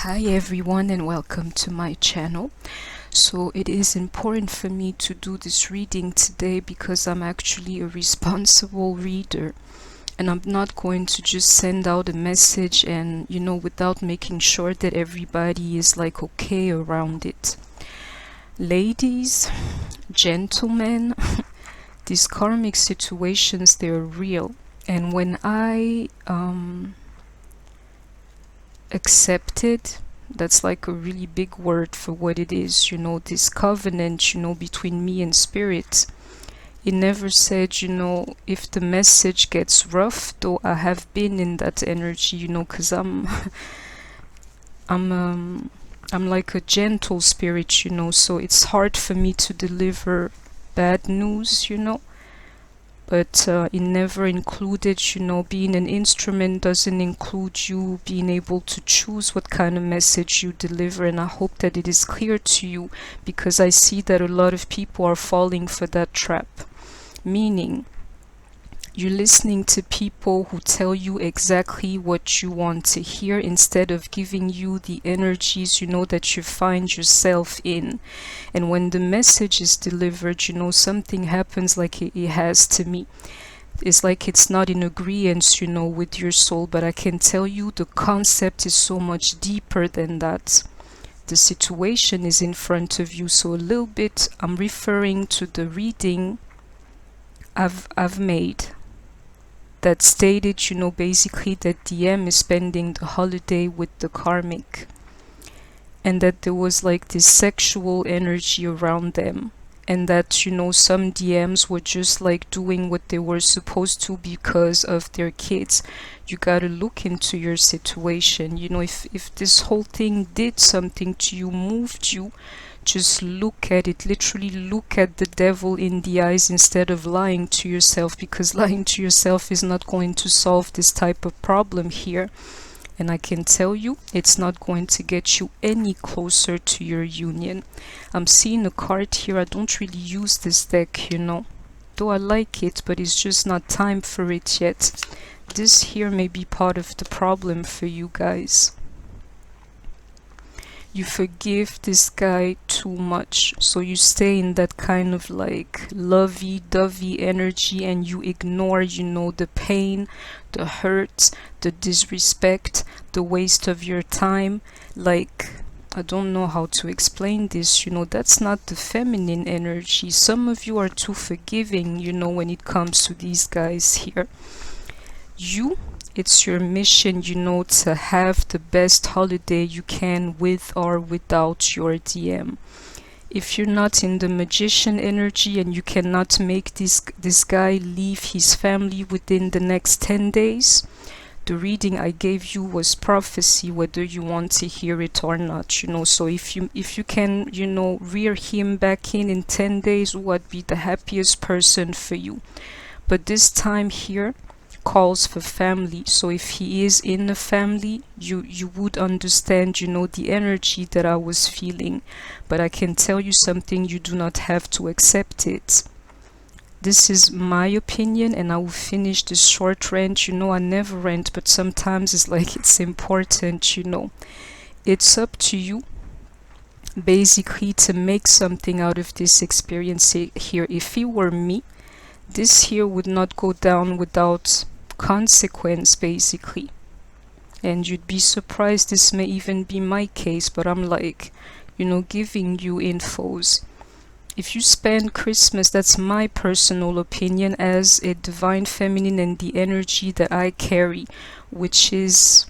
Hi everyone and welcome to my channel. So it is important for me to do this reading today because I'm actually a responsible reader, and I'm not going to just send out a message and without making sure that everybody is like okay around it. Ladies, gentlemen, these karmic situations, they're real, and when I accepted, that's like a really big word for what it is, this covenant, between me and spirit. It never said, if the message gets rough, though I have been in that energy, because I'm like a gentle spirit, so it's hard for me to deliver bad news, but it never included, being an instrument doesn't include you being able to choose what kind of message you deliver, and I hope that it is clear to you, because I see that a lot of people are falling for that trap. Meaning, you're listening to people who tell you exactly what you want to hear instead of giving you the energies, that you find yourself in. And when the message is delivered, something happens like it has to me. It's like it's not in agreement, with your soul, but I can tell you the concept is so much deeper than that. The situation is in front of you, so a little bit I'm referring to the reading I've made that stated, basically that DM is spending the holiday with the karmic, and that there was like this sexual energy around them, and that, some DMs were just like doing what they were supposed to because of their kids. You gotta look into your situation. If this whole thing did something to you, moved you, just look at it, literally look at the devil in the eyes instead of lying to yourself, because lying to yourself is not going to solve this type of problem here. And I can tell you, it's not going to get you any closer to your union. I'm seeing a card here. I don't really use this deck, though I like it, but it's just not time for it yet. This here may be part of the problem for you guys. You forgive this guy too much, so you stay in that kind of like lovey-dovey energy, and you ignore, the pain, the hurt, the disrespect, the waste of your time. Like, I don't know how to explain this, that's not the feminine energy. Some of you are too forgiving, when it comes to these guys here. It's your mission, to have the best holiday you can with or without your DM. If you're not in the magician energy and you cannot make this guy leave his family within the next 10 days, the reading I gave you was prophecy, whether you want to hear it or not, So if you can, rear him back in 10 days, I'd be the happiest person for you. But this time here calls for family, so if he is in a family, you would understand, the energy that I was feeling. But I can tell you something, you do not have to accept it. This is my opinion, and I will finish this short rant. I never rant, but sometimes it's like it's important, It's up to you basically to make something out of this experience here. If it were me, this here would not go down without consequence, basically. And you'd be surprised, this may even be my case, but I'm like, giving you infos. If you spend Christmas, that's my personal opinion as a divine feminine and the energy that I carry, which is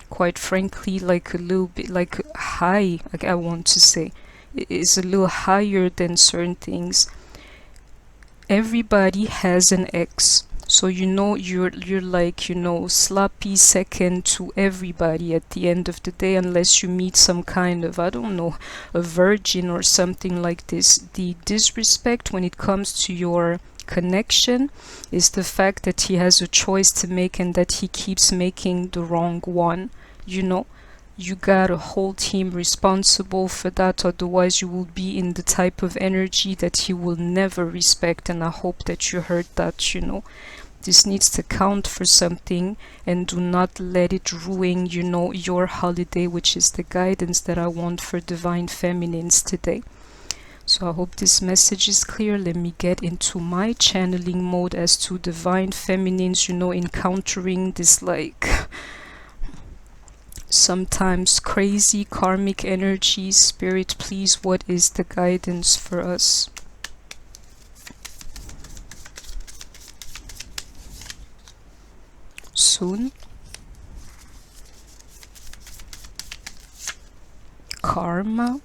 quite frankly like a little bit like high, like I want to say, it's a little higher than certain things. Everybody has an ex, so you're like, sloppy second to everybody at the end of the day, unless you meet some kind of, I don't know, a virgin or something like this. The disrespect when it comes to your connection is the fact that he has a choice to make and that he keeps making the wrong one. You gotta hold him responsible for that, otherwise you will be in the type of energy that he will never respect, and I hope that you heard that, This needs to count for something, and do not let it ruin, you know, your holiday, which is the guidance that I want for divine feminines today. So I hope this message is clear. Let me get into my channeling mode as to divine feminines, you know, encountering this like sometimes crazy karmic energy. Spirit, please, what is the guidance for us? Soon. Karma.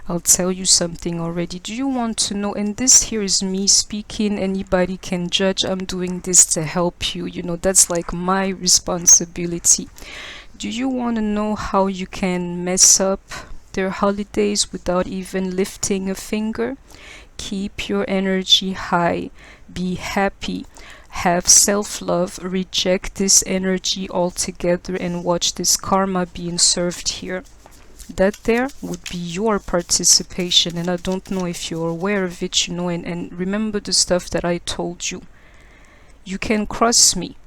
I'll tell you something already. Do you want to know? And this here is me speaking. Anybody can judge. I'm doing this to help you. You know, that's like my responsibility. Do you want to know how you can mess up their holidays without even lifting a finger? Keep your energy high. Be happy. Have self-love. Reject this energy altogether and watch this karma being served here. That there would be your participation, and I don't know if you're aware of it, you know, and remember the stuff that I told you. You can cross me,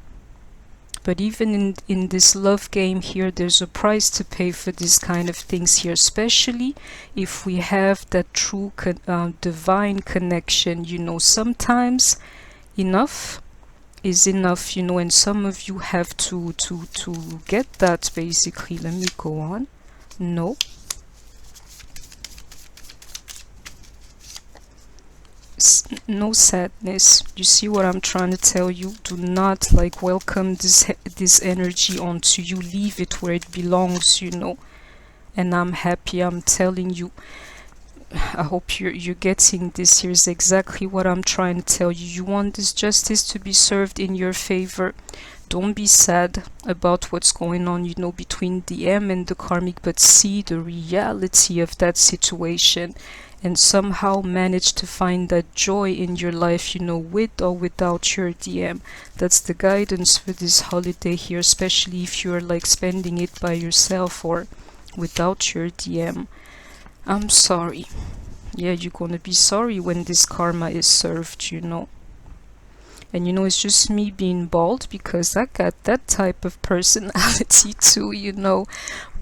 but even in this love game here, there's a price to pay for this kind of things here, especially if we have that true divine connection. You know, sometimes enough is enough, you know, and some of you have to get that basically. Let me go on. No. No sadness. You see what I'm trying to tell you? Do not like welcome this energy onto you. Leave it where it belongs, you know. And I'm happy. I'm telling you. I hope you're getting this. Here's exactly what I'm trying to tell you. You want this justice to be served in your favor. Don't be sad about what's going on, you know, between the M and the karmic, but see the reality of that situation and somehow manage to find that joy in your life, you know, with or without your DM. That's the guidance for this holiday here, especially if you're like spending it by yourself or without your DM. I'm sorry. Yeah, you're gonna be sorry when this karma is served, you know. And you know, it's just me being bald because I got that type of personality too, you know.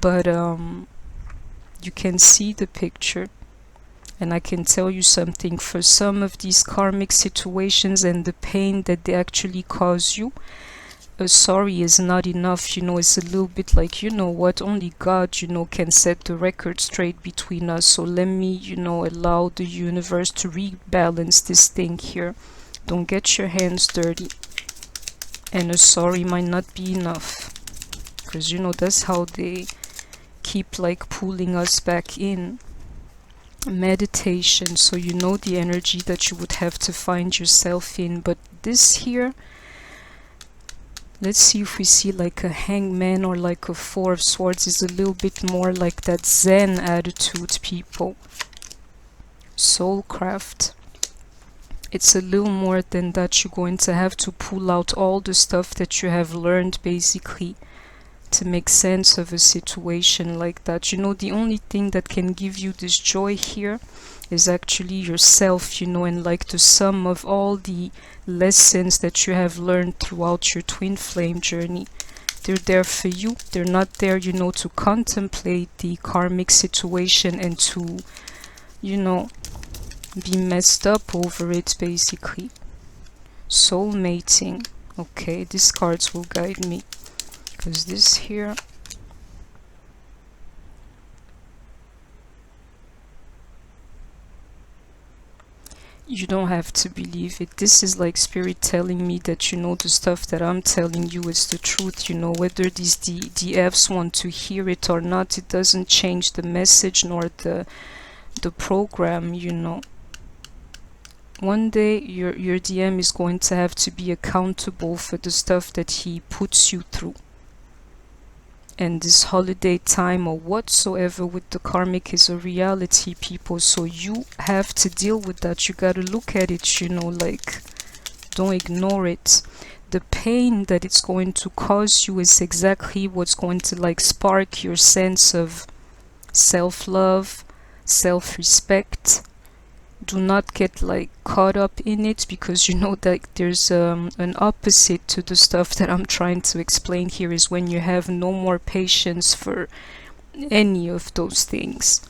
But you can see the picture. And I can tell you something, for some of these karmic situations and the pain that they actually cause you, a sorry is not enough, you know. It's a little bit like, you know what, only God, you know, can set the record straight between us. So let me, you know, allow the universe to rebalance this thing here. Don't get your hands dirty. And a sorry might not be enough. Because, you know, that's how they keep like pulling us back in. Meditation. So you know the energy that you would have to find yourself in. But this here, let's see if we see like a hangman or like a four of swords, is a little bit more like that Zen attitude, people. Soulcraft. It's a little more than that. You're going to have to pull out all the stuff that you have learned basically to make sense of a situation like that. You know, the only thing that can give you this joy here is actually yourself, you know, and like the sum of all the lessons that you have learned throughout your twin flame journey. They're there for you. They're not there, you know, to contemplate the karmic situation and to, you know, be messed up over it basically. Soul mating. Okay, these cards will guide me, because this here, you don't have to believe it. This is like spirit telling me that, you know, the stuff that I'm telling you is the truth, you know. Whether these DFs want to hear it or not, it doesn't change the message nor the program, you know. One day your DM is going to have to be accountable for the stuff that he puts you through. And this holiday time or whatsoever with the karmic is a reality, people. So you have to deal with that. You gotta look at it, you know, like, don't ignore it. The pain that it's going to cause you is exactly what's going to like spark your sense of self-love, self-respect, do not get like caught up in it, because you know that there's an opposite to the stuff that I'm trying to explain here, is when you have no more patience for any of those things.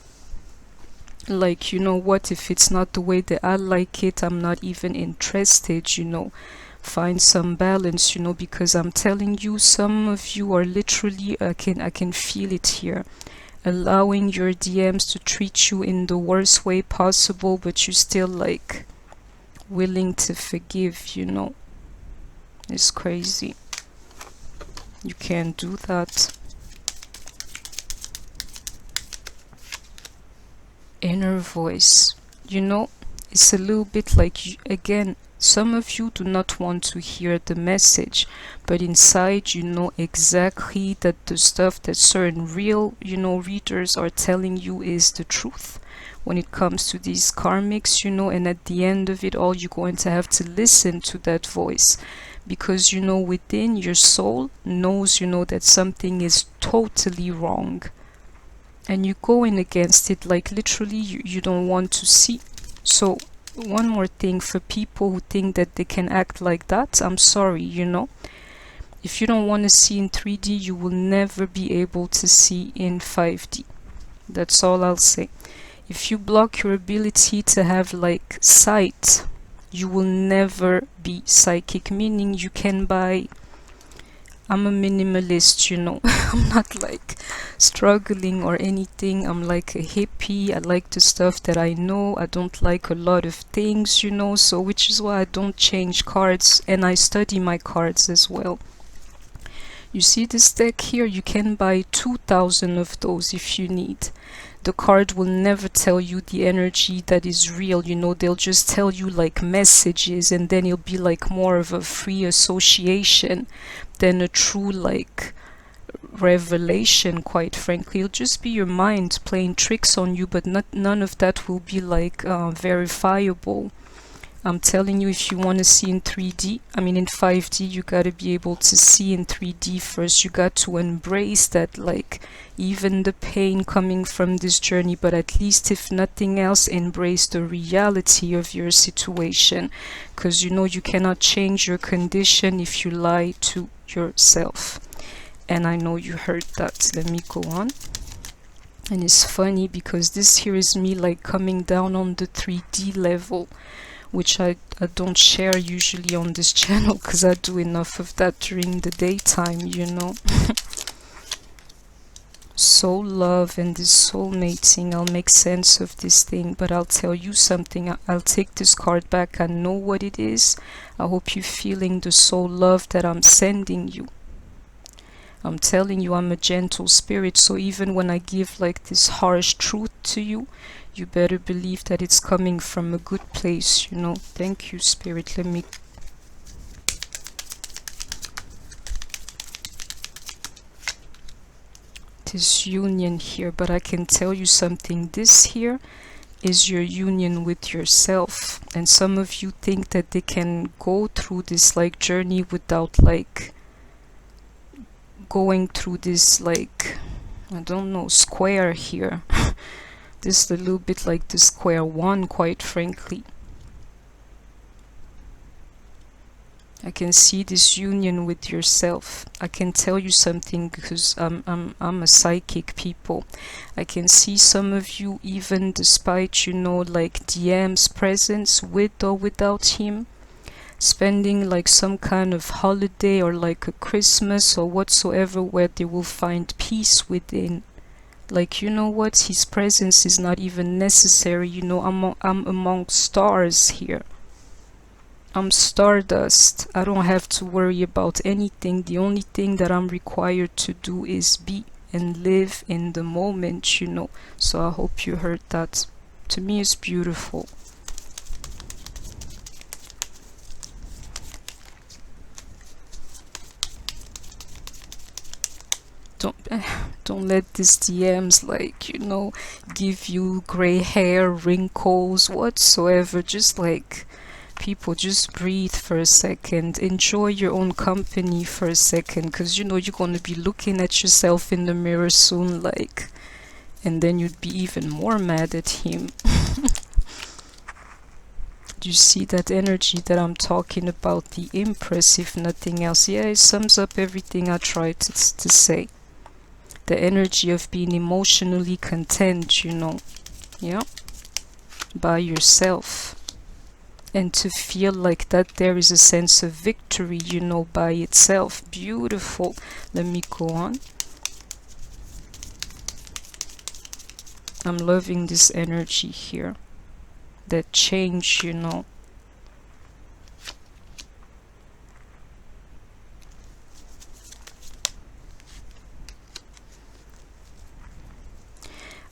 Like, you know what, if it's not the way that I like it, I'm not even interested, you know. Find some balance, you know, because I'm telling you, some of you are literally, I can feel it here, allowing your DMs to treat you in the worst way possible, but you're still like willing to forgive, you know. It's crazy. You can't do that. Inner voice, you know, it's a little bit like, again, some of you do not want to hear the message, but inside you know exactly that the stuff that certain real, you know, readers are telling you is the truth when it comes to these karmics, you know. And at the end of it all, you're going to have to listen to that voice, because you know within your soul knows, you know, that something is totally wrong, and you're going against it, like literally you don't want to see. So one more thing, for people who think that they can act like that, I'm sorry, you know, if you don't want to see in 3D, you will never be able to see in 5D. That's all I'll say. If you block your ability to have like sight, you will never be psychic, meaning you can buy, I'm a minimalist, you know. I'm not like struggling or anything. I'm like a hippie. I like the stuff that I know. I don't like a lot of things, you know, so which is why I don't change cards, and I study my cards as well. You see this deck here? You can buy 2,000 of those if you need. The card will never tell you the energy that is real, you know. They'll just tell you like messages, and then it'll be like more of a free association than a true like revelation, quite frankly. It'll just be your mind playing tricks on you, but none of that will be like verifiable. I'm telling you, if you want to see in 3D, I mean in 5D, you got to be able to see in 3D first. You got to embrace that, like even the pain coming from this journey, but at least if nothing else, embrace the reality of your situation, because you know you cannot change your condition if you lie to yourself. And I know you heard that. Let me go on. And it's funny because this here is me like coming down on the 3D level, which I don't share usually on this channel, because I do enough of that during the daytime, you know. Soul love and this soul mating, I'll make sense of this thing, but I'll tell you something. I'll take this card back. I know what it is. I hope you're feeling the soul love that I'm sending you. I'm telling you, I'm a gentle spirit, so even when I give like this harsh truth to you, you better believe that it's coming from a good place, you know. Thank you, Spirit. Let me... this union here, but I can tell you something. This here is your union with yourself. And some of you think that they can go through this like journey without like going through this like, I don't know, square here. This is a little bit like the square one, quite frankly. I can see this union with yourself. I can tell you something, because I'm a psychic, people. I can see some of you, even despite, you know, like DM's presence with or without him, spending like some kind of holiday or like a Christmas or whatsoever, where they will find peace within. Like, you know what, his presence is not even necessary, you know. I'm among stars here. I'm stardust. I don't have to worry about anything. The only thing that I'm required to do is be and live in the moment, you know. So I hope you heard that. To me, it's beautiful. Don't let these DMs, like, you know, give you gray hair, wrinkles, whatsoever. Just like, people, just breathe for a second. Enjoy your own company for a second, because you know you're going to be looking at yourself in the mirror soon, like, and then you'd be even more mad at him. You see that energy that I'm talking about, the Empress, if nothing else. Yeah, it sums up everything I tried to say. The energy of being emotionally content, you know. Yeah, by yourself. And to feel like that there is a sense of victory, you know, by itself. Beautiful. Let me go on. I'm loving this energy here. That change, you know.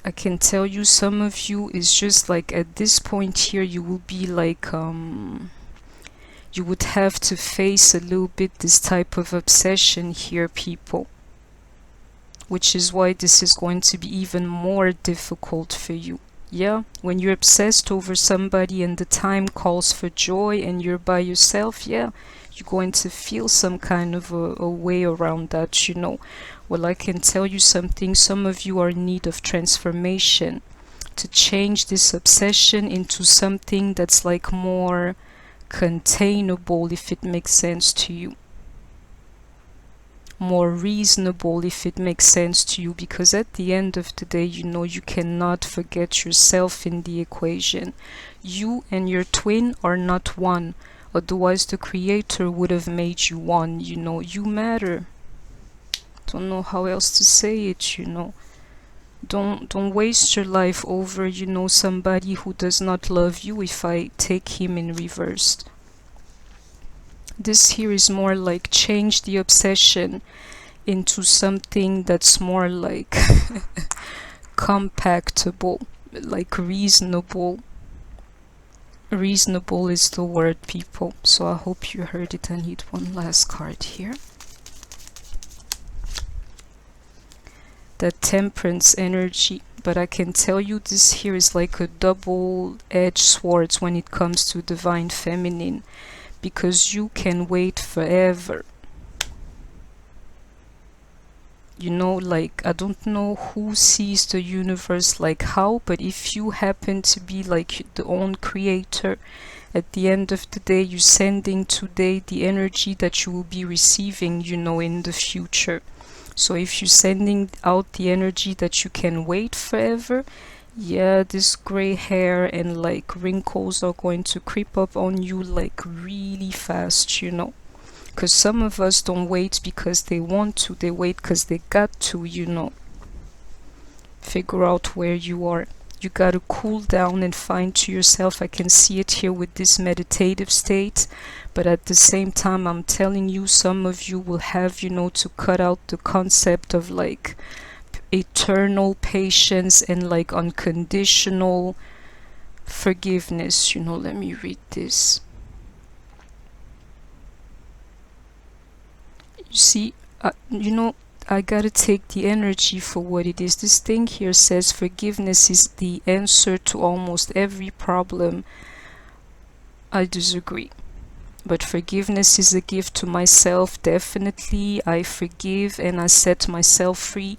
I can tell you, some of you is just like at this point here, you will be like, you would have to face a little bit this type of obsession here, people. Which is why this is going to be even more difficult for you. Yeah, when you're obsessed over somebody and the time calls for joy and you're by yourself, yeah, you're going to feel some kind of a way around that, you know. Well, I can tell you something, some of you are in need of transformation to change this obsession into something that's like more containable, if it makes sense to you. More reasonable, if it makes sense to you, because at the end of the day, you know, you cannot forget yourself in the equation. You and your twin are not one, otherwise the creator would have made you one, you know. You matter. Don't know how else to say it, you know. Don't waste your life over, you know, somebody who does not love you, if I take him in reversed. This here is more like change the obsession into something that's more like compactable, like reasonable. Reasonable is the word, people. So I hope you heard it. I need one last card here. The Temperance energy. But I can tell you this here is like a double-edged sword when it comes to divine feminine. Because you can wait forever. You know, like, I don't know who sees the universe like how, but if you happen to be like the own creator, at the end of the day, you're sending today the energy that you will be receiving, you know, in the future. So if you're sending out the energy that you can wait forever, yeah, this gray hair and like wrinkles are going to creep up on you like really fast, you know. Because some of us don't wait because they want to, they wait because they got to, you know. Figure out where you are. You gotta cool down and find to yourself. I can see it here with this meditative state, but at the same time, I'm telling you, some of you will have, you know, to cut out the concept of like eternal patience and like unconditional forgiveness, you know. Let me read this. You see, you know, I gotta take the energy for what it is. This thing here says forgiveness is the answer to almost every problem. I disagree. But forgiveness is a gift to myself, definitely. I forgive and I set myself free.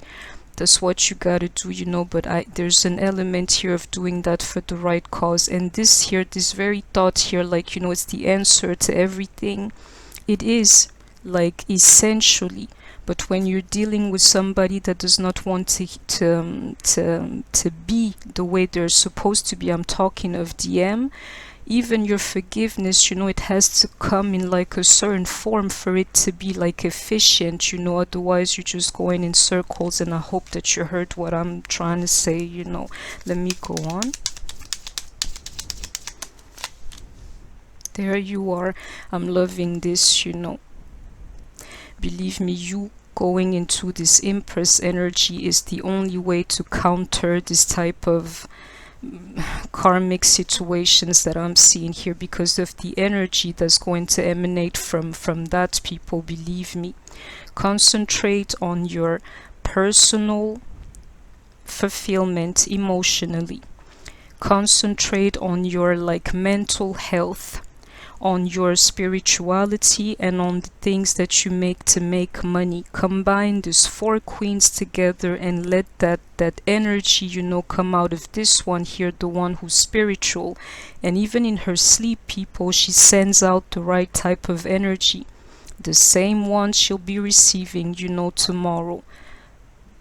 That's what you gotta do, you know. But there's an element here of doing that for the right cause. And this here, this very thought here, like, you know, it's the answer to everything. It is, like, essentially. But when you're dealing with somebody that does not want to be the way they're supposed to be, I'm talking of DM, even your forgiveness, you know, it has to come in like a certain form for it to be like efficient, you know. Otherwise you're just going in circles, and I hope that you heard what I'm trying to say, you know. Let me go on. There you are. I'm loving this, you know. Believe me, you going into this Empress energy is the only way to counter this type of karmic situations that I'm seeing here, because of the energy that's going to emanate from that, people. Believe me, concentrate on your personal fulfillment emotionally. Concentrate on your like mental health, on your spirituality and on the things that you make to make money. Combine these 4 queens together and let that energy, you know, come out of this one here, the one who's spiritual. And even in her sleep, people, she sends out the right type of energy, the same one she'll be receiving, you know, tomorrow.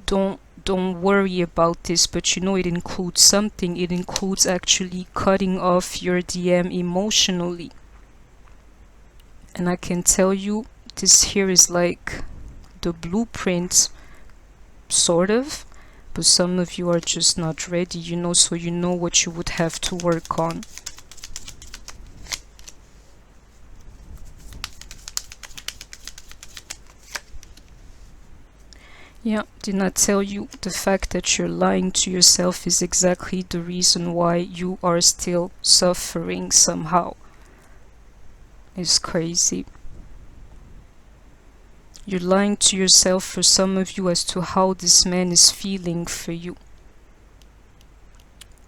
Don't worry about this, but you know, it includes something. It includes actually cutting off your DM emotionally. And I can tell you, this here is like the blueprint, sort of, but some of you are just not ready, you know, so you know what you would have to work on. Yeah, did not tell you the fact that you're lying to yourself is exactly the reason why you are still suffering somehow. It's crazy. You're lying to yourself, for some of you, as to how this man is feeling for you.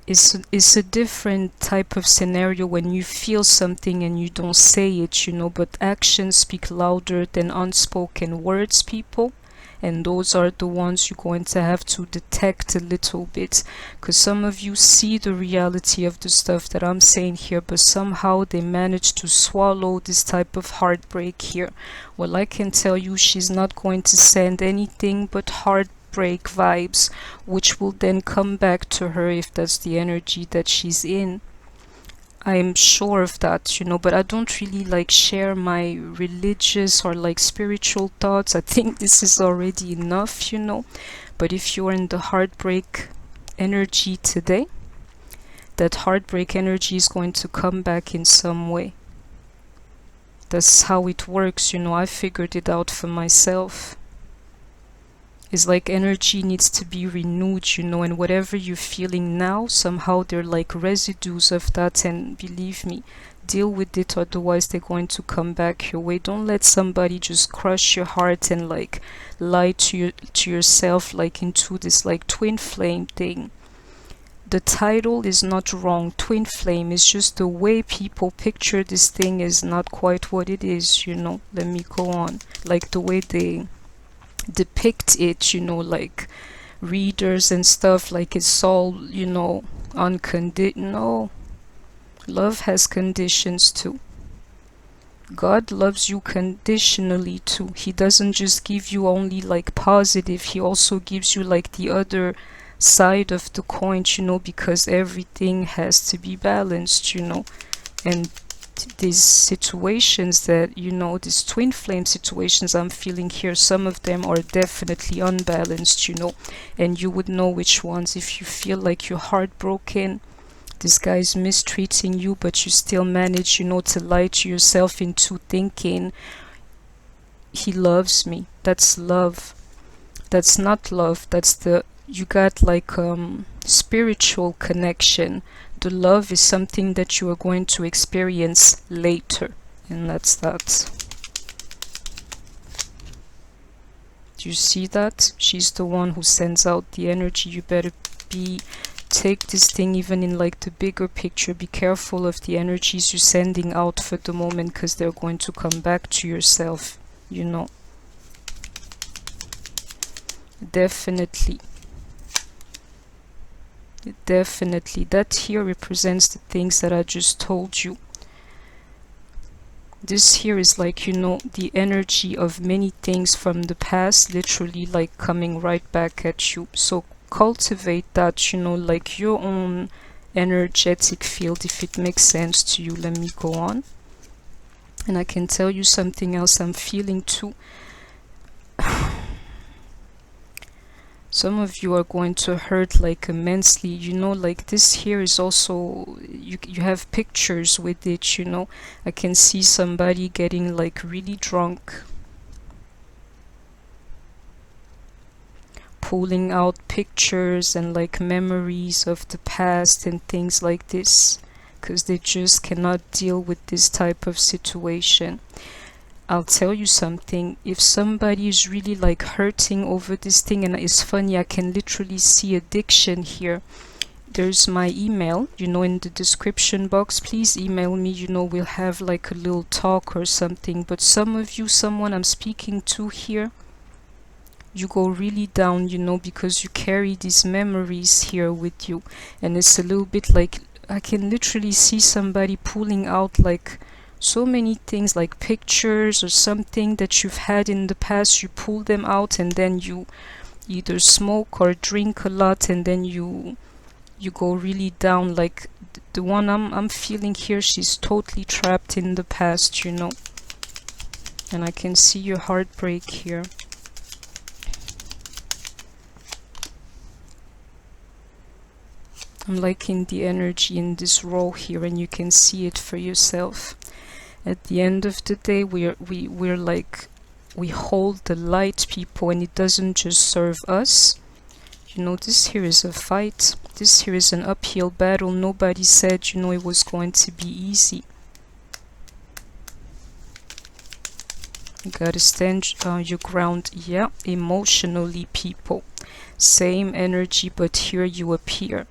It's a different type of scenario when you feel something and you don't say it, you know, but actions speak louder than unspoken words, people. And those are the ones you're going to have to detect a little bit, because some of you see the reality of the stuff that I'm saying here, but somehow they manage to swallow this type of heartbreak here. Well, I can tell you, she's not going to send anything but heartbreak vibes, which will then come back to her if that's the energy that she's in. I'm sure of that, you know, but I don't really like share my religious or like spiritual thoughts. I think this is already enough, you know. But if you're in the heartbreak energy today, that heartbreak energy is going to come back in some way. That's how it works, you know. I figured it out for myself. It's like energy needs to be renewed, you know, and whatever you're feeling now, somehow they're like residues of that, and believe me, deal with it, otherwise they're going to come back your way. Don't let somebody just crush your heart and like lie to yourself like into this like twin flame thing. The title is not wrong. Twin flame is just the way people picture this thing is not quite what it is, you know. Let me go on. Like the way they depict it, you know, like readers and stuff, like it's all, you know, unconditional. Love has conditions too. God loves you conditionally too. He doesn't just give you only like positive, he also gives you like the other side of the coin, you know, because everything has to be balanced, you know. And these situations that, you know, these twin flame situations I'm feeling here, some of them are definitely unbalanced, you know, and you would know which ones. If you feel like you're heartbroken, this guy's mistreating you, but you still manage, you know, to lie to yourself into thinking he loves me. That's love. That's not love. That's the, you got like spiritual connection. The love is something that you are going to experience later, and that's that. Do you see that? She's the one who sends out the energy. You better take this thing even in like the bigger picture. Be careful of the energies you're sending out for the moment, because they're going to come back to yourself, you know. Definitely that here represents the things that I just told you. This here is like, you know, the energy of many things from the past, literally like coming right back at you. So cultivate that, you know, like your own energetic field, if it makes sense to you. Let me go on. And I can tell you something else I'm feeling too. Some of you are going to hurt like immensely, you know, like this here is also, you have pictures with it, you know. I can see somebody getting like really drunk, pulling out pictures and like memories of the past and things like this, because they just cannot deal with this type of situation. I'll tell you something, if somebody is really like hurting over this thing, and it's funny, I can literally see addiction here. there's my email, you know, in the description box. Please email me, you know, we'll have like a little talk or something. But some of you, someone I'm speaking to here, you go really down, you know, because you carry these memories here with you. And it's a little bit like, I can literally see somebody pulling out like so many things, like pictures or something that you've had in the past. You pull them out and then you either smoke or drink a lot, and then you go really down. Like the one I'm feeling here, she's totally trapped in the past, you know. And I can see your heartbreak here. I'm liking the energy in this row here, and you can see it for yourself. At the end of the day, we're like, we hold the light, people, and it doesn't just serve us. You know, this here is a fight. This here is an uphill battle. Nobody said, you know, it was going to be easy. You gotta stand your ground. Yeah, emotionally, people. Same energy, but here you appear.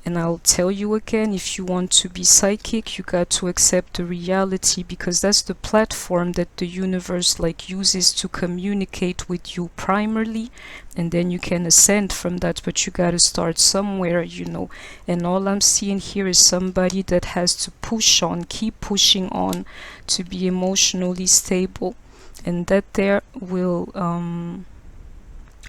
And I'll tell you again, if you want to be psychic, you got to accept the reality, because that's the platform that the universe like uses to communicate with you primarily, and then you can ascend from that. But you got to start somewhere, you know. And all I'm seeing here is somebody that has to push on, keep pushing on to be emotionally stable, and that there will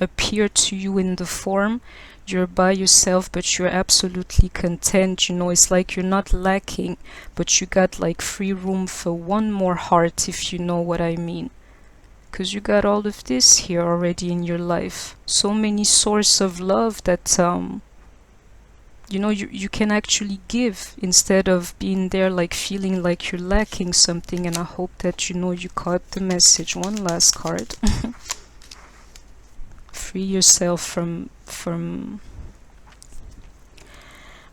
appear to you in the form you're by yourself, but you're absolutely content, you know. It's like you're not lacking, but you got like free room for one more heart, if you know what I mean. Because you got all of this here already in your life. So many sources of love that you know, you can actually give, instead of being there like feeling like you're lacking something. And I hope that, you know, you caught the message. One last card. Free yourself from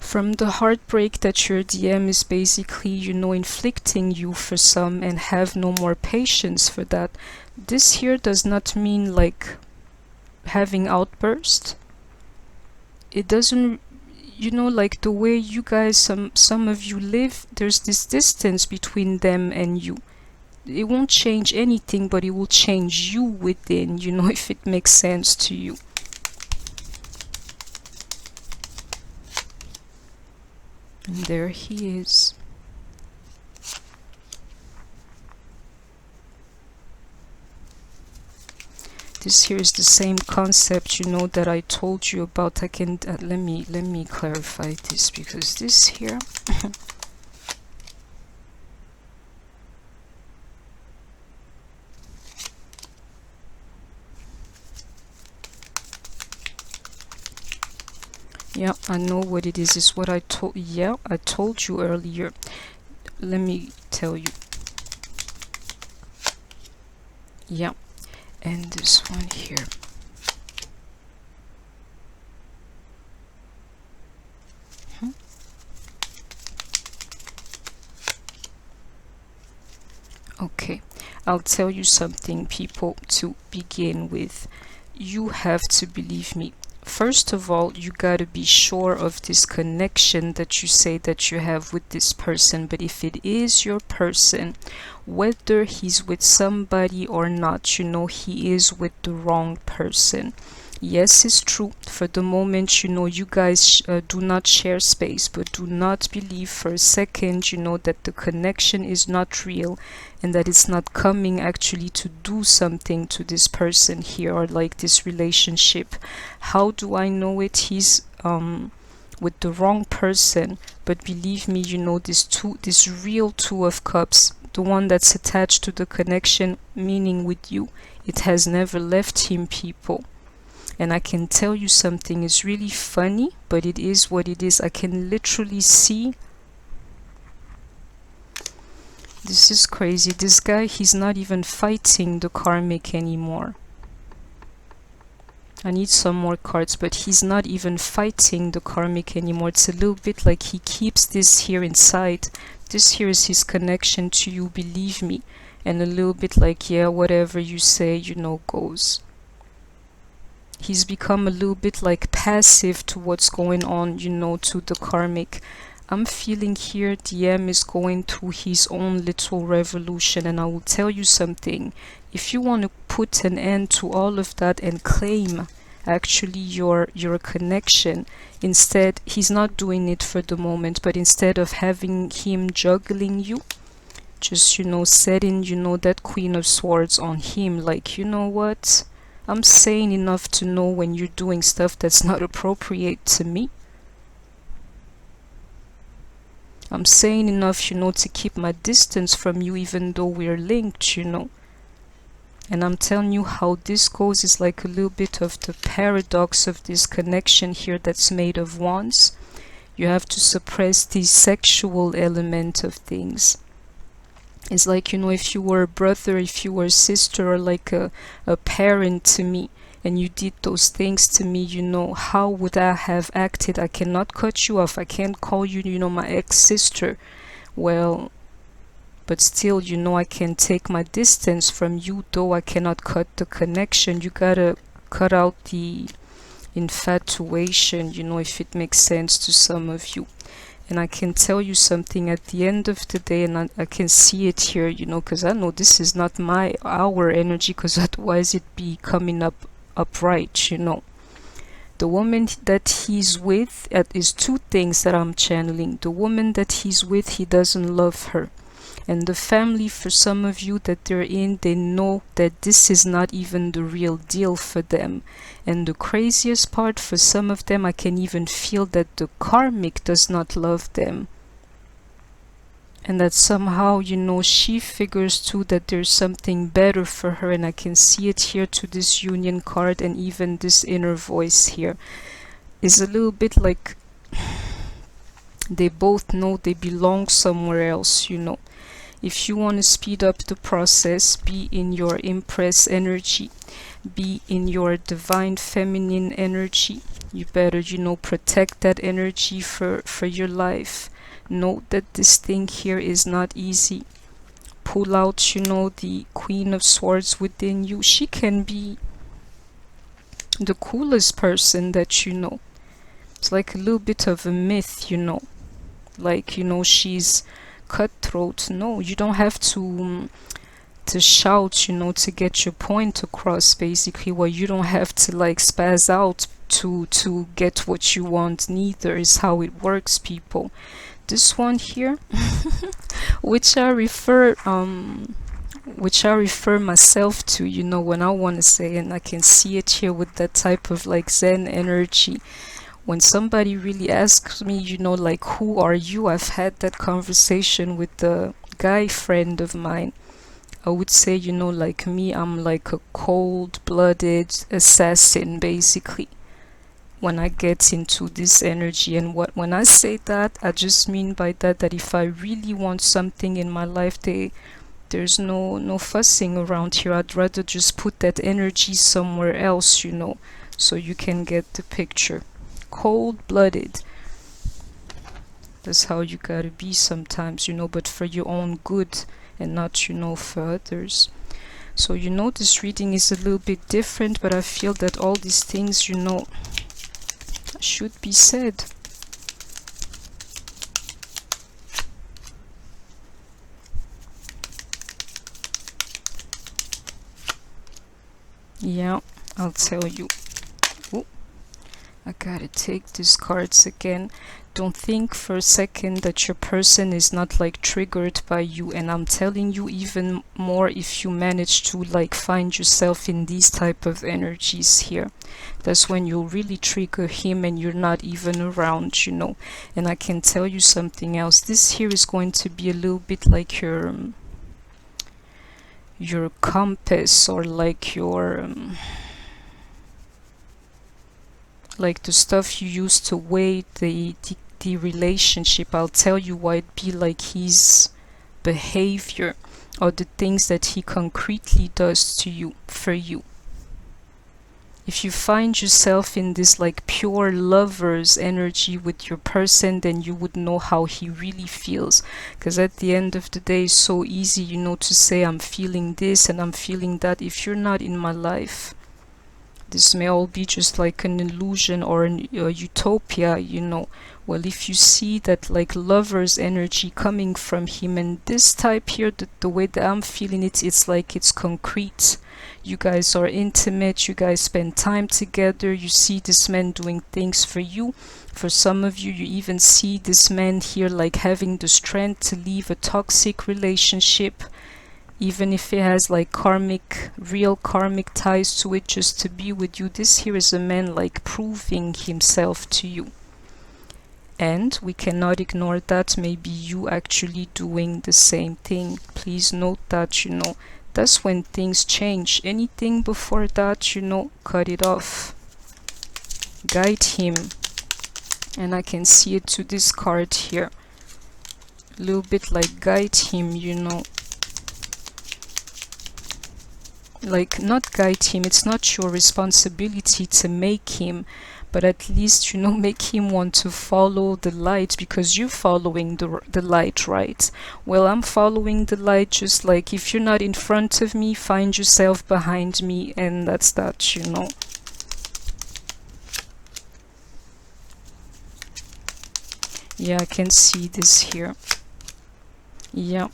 the heartbreak that your DM is basically, you know, inflicting you for some, and have no more patience for that. This here does not mean like having outburst. It doesn't, you know, like the way you guys, some of you live, there's this distance between them and you. It won't change anything, but it will change you within, you know, if it makes sense to you. And there he is. This here is the same concept, you know, that I told you about. I can let me clarify this, because this here yeah, I know what it is. It's what I told, yeah, I told you earlier. Let me tell you. Yeah, and this one here. Okay, I'll tell you something, people, to begin with. You have to believe me. First of all, you gotta be sure of this connection that you say that you have with this person. But if it is your person, whether he's with somebody or not, you know, he is with the wrong person. Yes, it's true. For the moment, you know, you guys do not share space, but do not believe for a second, you know, that the connection is not real, and that it's not coming actually to do something to this person here, or like this relationship. How do I know it? He's with the wrong person. But believe me, you know, this real Two of Cups, the one that's attached to the connection, meaning with you, it has never left him, people. And I can tell you something, is really funny, but it is what it is. I can literally see. This is crazy. This guy, he's not even fighting the karmic anymore. I need some more cards, but he's not even fighting the karmic anymore. It's a little bit like he keeps this here inside. This here is his connection to you, believe me. And a little bit like, yeah, whatever you say, you know, goes. he's become a little bit like passive to what's going on, you know, to the karmic. I'm feeling here DM is going through his own little revolution, and I will tell you something. If you want to put an end to all of that and claim actually your connection, instead he's not doing it for the moment, but instead of having him juggling you, just, you know, setting, you know, that Queen of Swords on him, like, you know what, I'm sane enough to know when you're doing stuff that's not appropriate to me. I'm sane enough, you know, to keep my distance from you even though we're linked, you know. And I'm telling you how this goes is like a little bit of the paradox of this connection here that's made of wands. You have to suppress the sexual element of things. It's like, you know, if you were a brother, if you were a sister, or like a parent to me, and you did those things to me, you know, how would I have acted? I cannot cut you off. I can't call you, you know, my ex-sister. Well, but still, you know, I can take my distance from you, though I cannot cut the connection. You gotta cut out the infatuation, you know, if it makes sense to some of you. And I can tell you something at the end of the day, and I can see it here, you know, because I know this is not our energy, because otherwise it'd be coming up upright, you know. The woman that he's with, is two things that I'm channeling. The woman that he's with, he doesn't love her. And the family, for some of you that they're in, they know that this is not even the real deal for them. And the craziest part, for some of them, I can even feel that the karmic does not love them. And that somehow, you know, she figures too that there's something better for her. And I can see it here to this union card, and even this inner voice here is a little bit like they both know they belong somewhere else, you know. If you want to speed up the process, be in your Empress energy, be in your divine feminine energy. You better, you know, protect that energy for your life. Know that this thing here is not easy. Pull out, you know, the Queen of Swords within you. She can be the coolest person that you know. It's like a little bit of a myth, you know. Like, you know, she's cutthroat. No, you don't have to shout, you know, to get your point across, basically. Well, you don't have to like spaz out to get what you want, neither. Is how it works, people. This one here which I refer myself to, you know, when I want to say, and I can see it here with that type of like Zen energy. When somebody really asks me, you know, like, who are you? I've had that conversation with the guy friend of mine. I would say, you know, like me, I'm like a cold-blooded assassin, basically, when I get into this energy. And when I say that, I just mean by that if I really want something in my life, there's no fussing around here. I'd rather just put that energy somewhere else, you know, so you can get the picture. Cold-blooded. That's how you gotta be sometimes, you know, but for your own good and not, you know, for others. So, you know, this reading is a little bit different, but I feel that all these things, you know, should be said. Yeah, I'll tell you. Ooh, I gotta take these cards again. Don't think for a second that your person is not like triggered by you, and I'm telling you even more if you manage to like find yourself in these type of energies here. That's when you'll really trigger him and you're not even around, you know. And I can tell you something else. This here is going to be a little bit like your compass, or like your like the stuff you use to weigh the relationship. I'll tell you why it'd be like his behavior, or the things that he concretely does to you, for you. If you find yourself in this like pure lover's energy with your person, then you would know how he really feels. Because at the end of the day, it's so easy, you know, to say I'm feeling this and I'm feeling that. If you're not in my life, This may all be just like an illusion or a utopia, you know. Well, if you see that like lover's energy coming from him, and this type here, the way that I'm feeling it, it's like it's concrete. You guys are intimate, you guys spend time together, you see this man doing things for you. For some of you, you even see this man here like having the strength to leave a toxic relationship, even if it has like real karmic ties to it, just to be with you. This here is a man like proving himself to you. And we cannot ignore that maybe you actually doing the same thing. Please note that, you know, that's when things change. Anything before that, you know, cut it off. Guide him. And I can see it to this card here. A little bit like guide him, you know. Like, not guide him, it's not your responsibility to make him, but at least, you know, make him want to follow the light, because you're following the light, right? Well, I'm following the light, just like if you're not in front of me, find yourself behind me, and that's that, you know. Yeah, I can see this here. Yeah.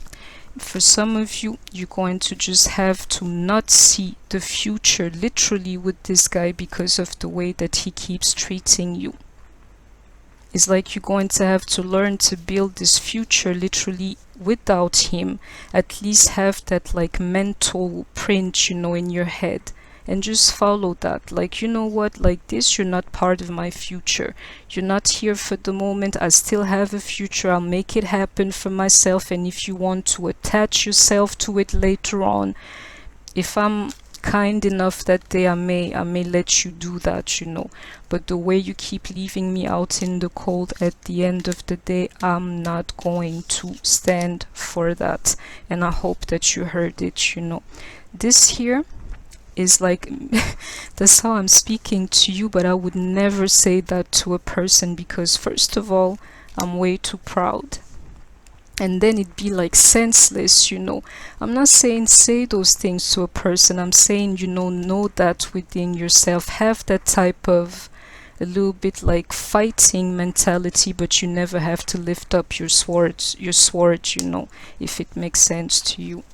For some of you, you're going to just have to not see the future literally with this guy because of the way that he keeps treating you. It's like you're going to have to learn to build this future literally without him. At least have that like mental print, you know, in your head. And just follow that. Like, you know what, like this, you're not part of my future. You're not here for the moment. I still have a future. I'll make it happen for myself. And if you want to attach yourself to it later on, if I'm kind enough that day, I may let you do that, you know. But the way you keep leaving me out in the cold, at the end of the day, I'm not going to stand for that. And I hope that you heard it, you know. This here is like, that's how I'm speaking to you, but I would never say that to a person, because first of all, I'm way too proud, and then it'd be like senseless, you know. I'm not saying say those things to a person. I'm saying, you know that within yourself, have that type of a little bit like fighting mentality, but you never have to lift up your sword, you know, if it makes sense to you.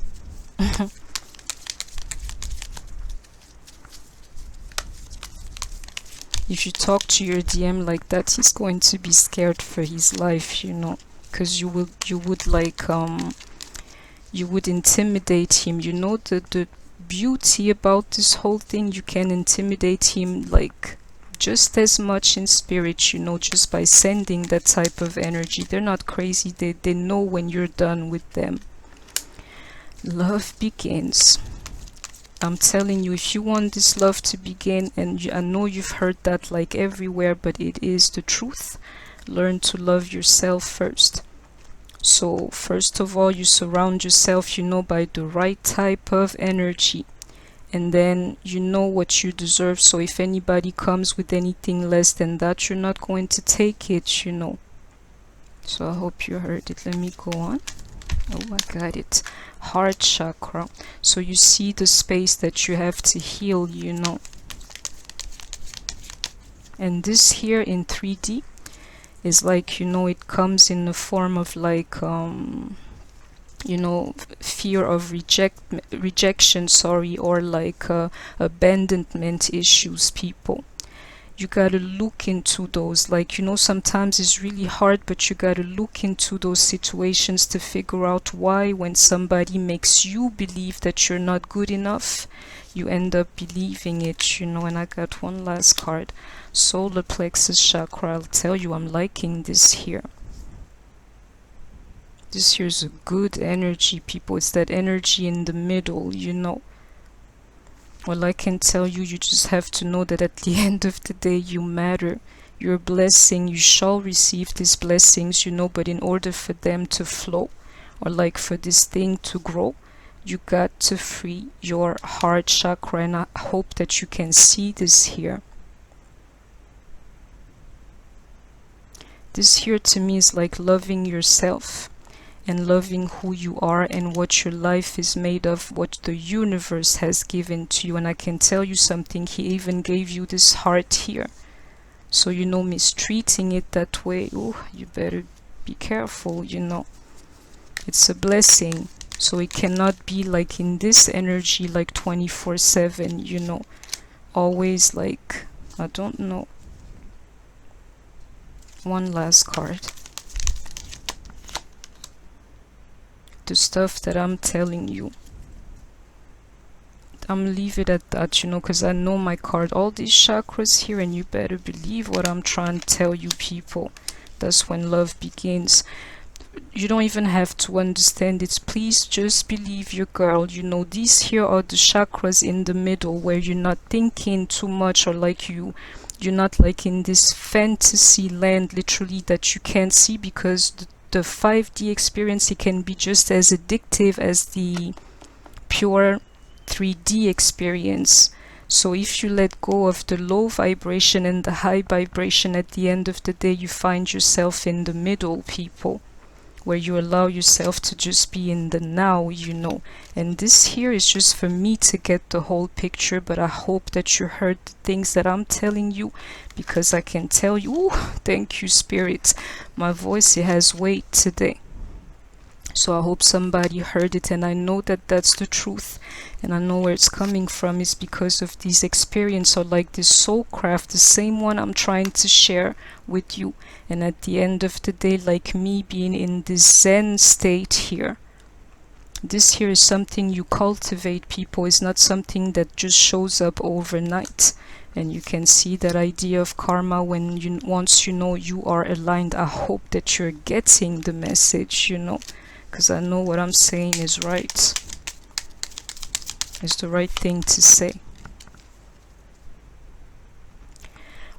If you talk to your DM like that, he's going to be scared for his life, you know, because you would like you would intimidate him. You know, the beauty about this whole thing, you can intimidate him like just as much in spirit, you know, just by sending that type of energy. They're not crazy. They know when you're done with them. Love begins. I'm telling you, if you want this love to begin, and I know you've heard that like everywhere, but it is the truth, learn to love yourself first. So first of all, you surround yourself, you know, by the right type of energy, and then you know what you deserve. So if anybody comes with anything less than that, you're not going to take it, you know. So I hope you heard it. Let me go on. Oh, I got it. Heart chakra. So you see the space that you have to heal, you know. And this here in 3D is like, you know, it comes in the form of like you know, fear of rejection, sorry, or like abandonment issues, people. You gotta look into those, like, you know, sometimes it's really hard, but you gotta look into those situations to figure out why, when somebody makes you believe that you're not good enough, you end up believing it, you know. And I got one last card, solar plexus chakra. I'll tell you, I'm liking this here. This here's a good energy, people. It's that energy in the middle, you know. Well, I can tell you, you just have to know that at the end of the day, you matter. You're a blessing. You shall receive these blessings, you know, but in order for them to flow, or like for this thing to grow, you got to free your heart chakra. And I hope that you can see this here. This here to me is like loving yourself. and loving who you are and what your life is made of, what the universe has given to you. And I can tell you something, he even gave you this heart here. So, you know, mistreating it that way, oh, you better be careful, you know. It's a blessing. So it cannot be like in this energy, like 24/7, you know, always like, I don't know. One last card. The stuff that I'm telling you, I'm leave it at that, you know, because I know my card, all these chakras here, and you better believe what I'm trying to tell you, people. That's when love begins. You don't even have to understand it. Please just believe your girl. You know, these here are the chakras in the middle where you're not thinking too much, or like you're not like in this fantasy land literally that you can't see, because the 5D experience, it can be just as addictive as the pure 3D experience. So if you let go of the low vibration and the high vibration, at the end of the day you find yourself in the middle, people, where you allow yourself to just be in the now, you know. And this here is just for me to get the whole picture, but I hope that you heard the things that I'm telling you, because I can tell you, ooh, thank you, Spirit, my voice, it has weight today. So I hope somebody heard it, and I know that that's the truth, and I know where it's coming from is because of these experiences, or like this soul craft, the same one I'm trying to share with you. And at the end of the day, like me being in this Zen state here, this here is something you cultivate, people. It's not something that just shows up overnight. And you can see that idea of karma when you, once you know you are aligned. I hope that you're getting the message, you know, because I know what I'm saying is right. It's the right thing to say.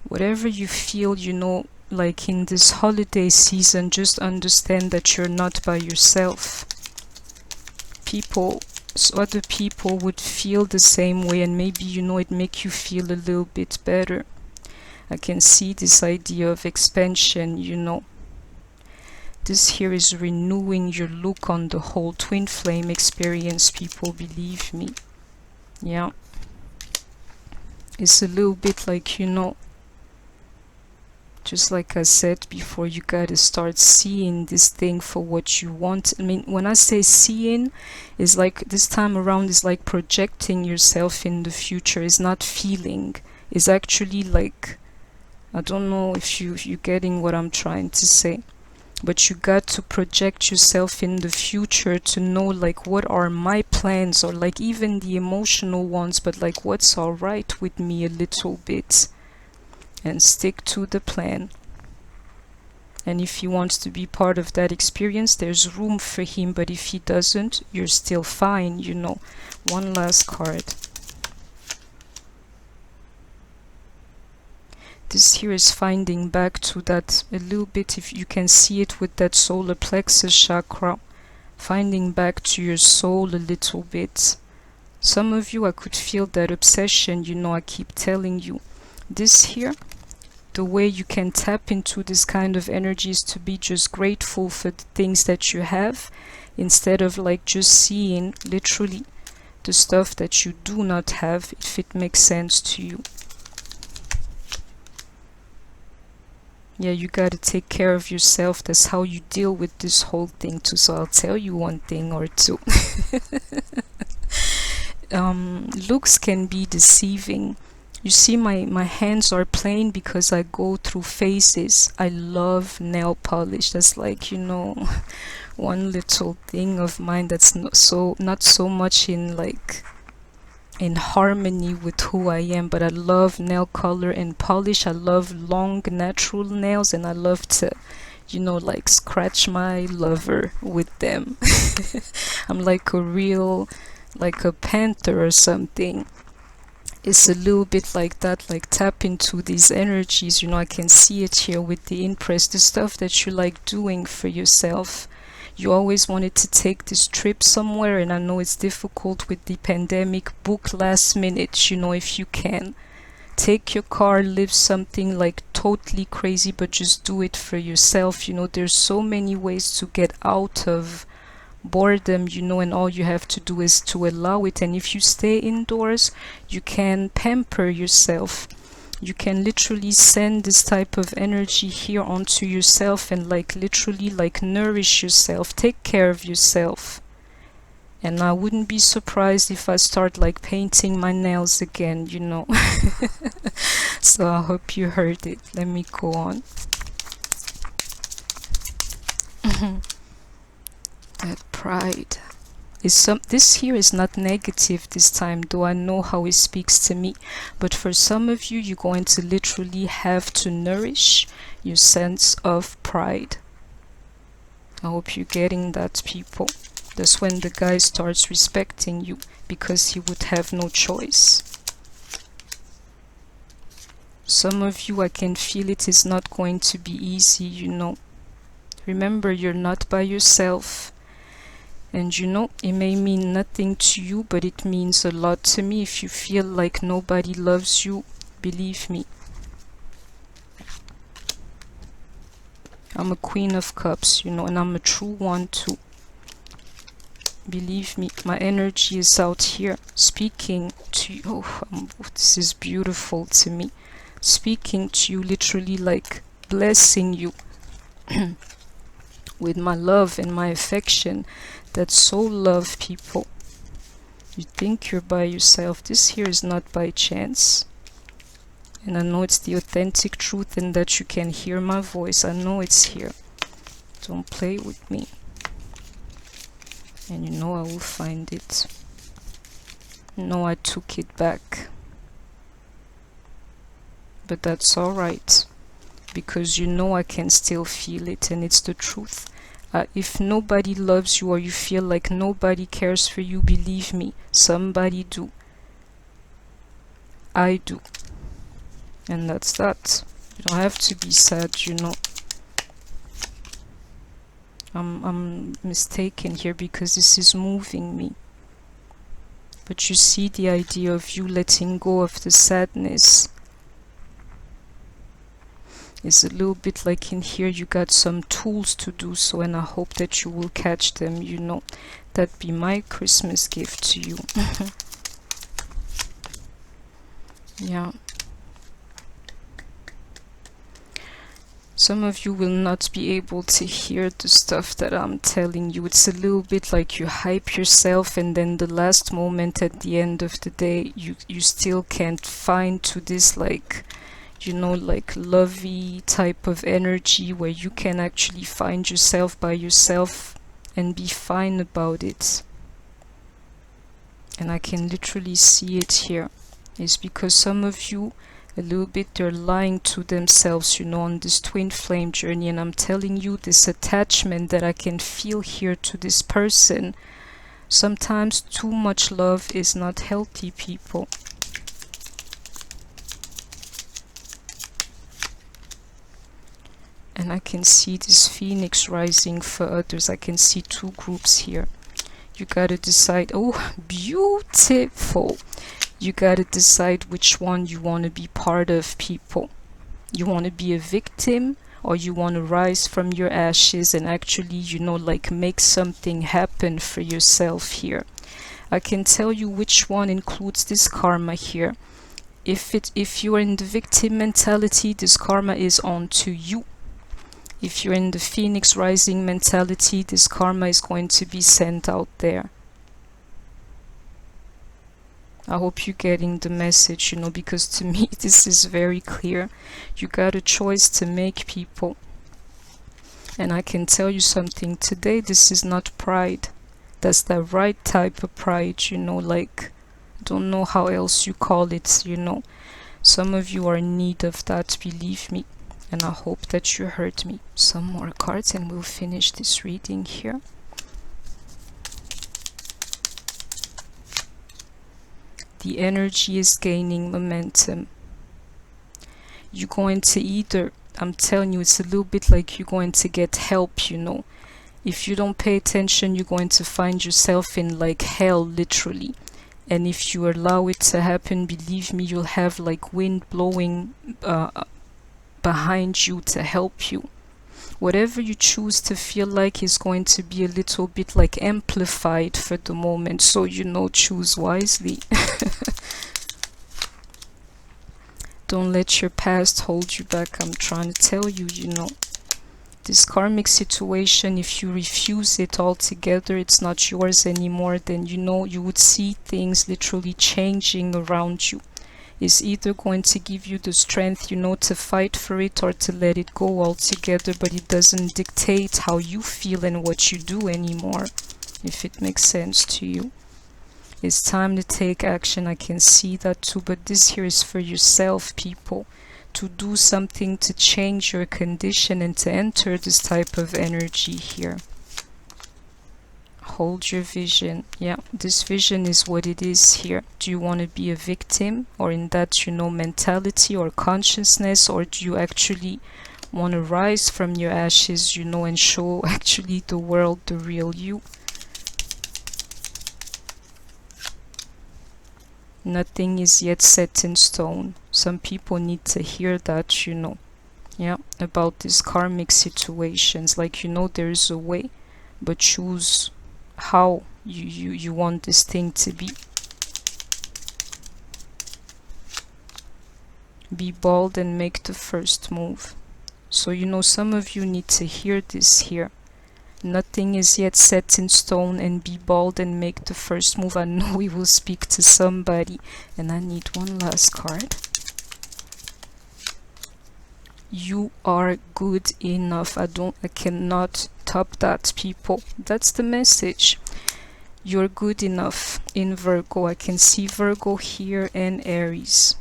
Whatever you feel, you know, like in this holiday season, just understand that you're not by yourself. People, so other people would feel the same way, and maybe, you know, it make you feel a little bit better. I can see this idea of expansion, you know. This here is renewing your look on the whole twin flame experience, people, believe me. Yeah. It's a little bit like, you know, just like I said before, you gotta start seeing this thing for what you want. I mean, when I say seeing, is like this time around is like projecting yourself in the future. Is not feeling. Is actually like, I don't know if you're getting what I'm trying to say, but you got to project yourself in the future to know like what are my plans, or like even the emotional ones, but like what's all right with me a little bit. And stick to the plan. And if he wants to be part of that experience, there's room for him, but if he doesn't, you're still fine, you know. One last card. This here is finding back to that a little bit, if you can see it with that solar plexus chakra, finding back to your soul a little bit. Some of you, I could feel that obsession, you know, I keep telling you. This here, the way you can tap into this kind of energy is to be just grateful for the things that you have, instead of like just seeing literally the stuff that you do not have, if it makes sense to you. Yeah, you gotta take care of yourself. That's how you deal with this whole thing too. So I'll tell you one thing or two. Looks can be deceiving. You see, my hands are plain because I go through phases. I love nail polish. That's like, you know, one little thing of mine that's not so much in like in harmony with who I am, but I love nail color and polish. I love long natural nails, and I love to, you know, like scratch my lover with them. I'm like a real, like a panther or something. It's a little bit like that, like tap into these energies, you know. I can see it here with the impress, the stuff that you like doing for yourself. You always wanted to take this trip somewhere, and I know it's difficult with the pandemic. Book last minute, you know, if you can, take your car, live something like totally crazy, but just do it for yourself. You know, there's so many ways to get out of boredom, you know, and all you have to do is to allow it. And if you stay indoors, you can pamper yourself. You can literally send this type of energy here onto yourself and like literally like nourish yourself, take care of yourself. And I wouldn't be surprised if I start like painting my nails again, you know. So I hope you heard it. Let me go on. That pride is this here is not negative this time, though I know how it speaks to me. But for some of you, you're going to literally have to nourish your sense of pride. I hope you're getting that, people. That's when the guy starts respecting you, because he would have no choice. Some of you, I can feel it is not going to be easy, you know. Remember, you're not by yourself. And you know, it may mean nothing to you, but it means a lot to me. If you feel like nobody loves you, believe me. I'm a Queen of Cups, you know, and I'm a true one too. Believe me, my energy is out here speaking to you. Oh, this is beautiful to me. Speaking to you, literally like blessing you with my love and my affection. That's so love, people. You think you're by yourself. This here is not by chance. And I know it's the authentic truth, and that you can hear my voice. I know it's here. Don't play with me. And you know I will find it. No, I took it back. But that's alright. Because you know I can still feel it, and it's the truth. If nobody loves you, or you feel like nobody cares for you, believe me, somebody do. I do. And that's that. You don't have to be sad, you know. I'm mistaken here, because this is moving me. But you see the idea of you letting go of the sadness. It's a little bit like in here you got some tools to do so, and I hope that you will catch them, you know. That'd be my Christmas gift to you. Yeah. Some of you will not be able to hear the stuff that I'm telling you. It's a little bit like you hype yourself, and then the last moment at the end of the day, you still can't find to this, like, you know, like lovey type of energy where you can actually find yourself by yourself and be fine about it. And I can literally see it here. It's because some of you, a little bit, they're lying to themselves, you know, on this twin flame journey. And I'm telling you, this attachment that I can feel here to this person, sometimes too much love is not healthy, people. And I can see this phoenix rising for others. I can see two groups here. You gotta decide. Oh, beautiful. You gotta decide which one you want to be part of, people. You want to be a victim, or you want to rise from your ashes and actually, you know, like make something happen for yourself here. I can tell you which one includes this karma here. If you're in the victim mentality, this karma is on to you. If you're in the phoenix rising mentality, this karma is going to be sent out there. I hope you're getting the message, you know, because to me this is very clear. You got a choice to make, people. And I can tell you something today, this is not pride. That's the right type of pride, you know, like, I don't know how else you call it, you know. Some of you are in need of that, believe me. And I hope that you heard me. Some more cards and we'll finish this reading here. The energy is gaining momentum. You're going to either, I'm telling you, it's a little bit like you're going to get help, you know. If you don't pay attention, you're going to find yourself in like hell, literally. And if you allow it to happen, believe me, you'll have like wind blowing behind you to help you. Whatever you choose to feel like is going to be a little bit like amplified for the moment, so choose wisely. Don't let your past hold you back. I'm trying to tell you, this karmic situation, if you refuse it altogether, it's not yours anymore, then you would see things literally changing around you. Is either going to give you the strength, to fight for it, or to let it go altogether, but it doesn't dictate how you feel and what you do anymore, if it makes sense to you. It's time to take action, I can see that too, but this here is for yourself, people, to do something to change your condition and to enter this type of energy here. Hold your vision. Yeah, this vision is what it is here. Do you want to be a victim, or in that mentality or consciousness, or do you actually want to rise from your ashes, and show actually the world the real you? Nothing is yet set in stone. Some people need to hear that, yeah, about these karmic situations, like there's a way, but choose how you want this thing to be. Be bold and make the first move. So some of you need to hear this here. Nothing is yet set in stone, and be bold and make the first move. I know we will speak to somebody, and I need one last card. You are good enough. I cannot top that, people. That's the message. You're good enough in Virgo. I can see Virgo here and Aries.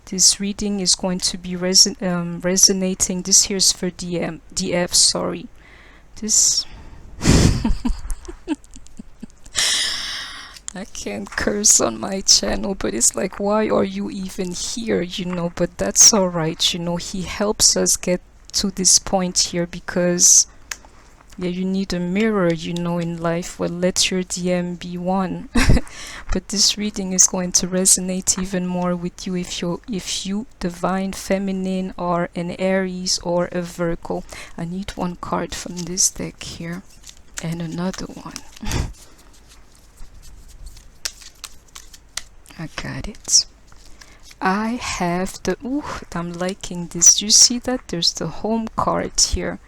This reading is going to be resonating. This here is for DF, sorry. This I can't curse on my channel, but it's like, why are you even here, but that's alright, he helps us get to this point here, because yeah, you need a mirror, in life. Well, let your DM be one. But this reading is going to resonate even more with you if you divine feminine, are an Aries or a Virgo. I need one card from this deck here and another one. I got it. I have the I'm liking this. You see that there's the home card here.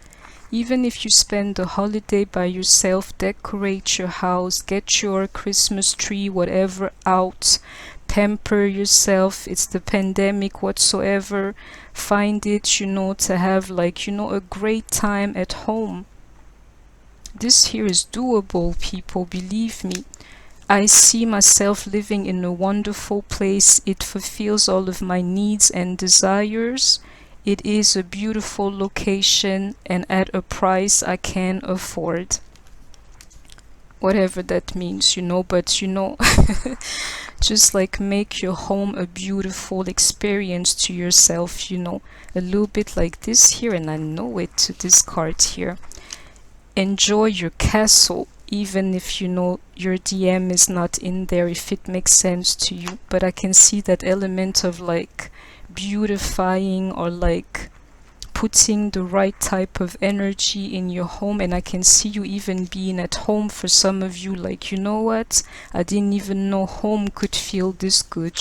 Even if you spend the holiday by yourself, decorate your house, get your Christmas tree, whatever, out, pamper yourself. It's the pandemic whatsoever. Find it, to have like, a great time at home. This here is doable, people, believe me. I see myself living in a wonderful place. It fulfills all of my needs and desires. It is a beautiful location and at a price I can afford. Whatever that means, but just like make your home a beautiful experience to yourself, a little bit like this here, and I know it to this card here. Enjoy your castle, even if your DM is not in there, if it makes sense to you. But I can see that element of like beautifying, or like putting the right type of energy in your home. And I can see you even being at home for some of you, like, what, I didn't even know home could feel this good,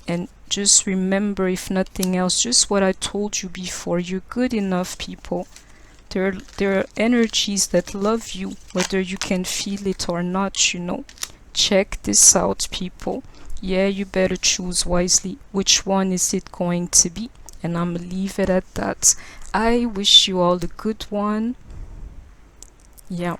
And just remember, if nothing else, just what I told you before, you're good enough, people. There are energies that love you, whether you can feel it or not, Check this out, people. Yeah, you better choose wisely. Which one is it going to be? And I'm gonna leave it at that. I wish you all a good one. Yeah,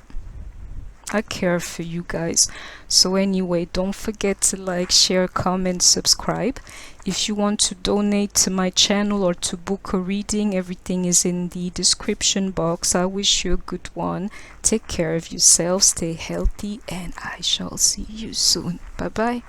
I care for you guys. So anyway, don't forget to like, share, comment, subscribe. If you want to donate to my channel or to book a reading, everything is in the description box. I wish you a good one. Take care of yourself, stay healthy, and I shall see you soon. Bye bye.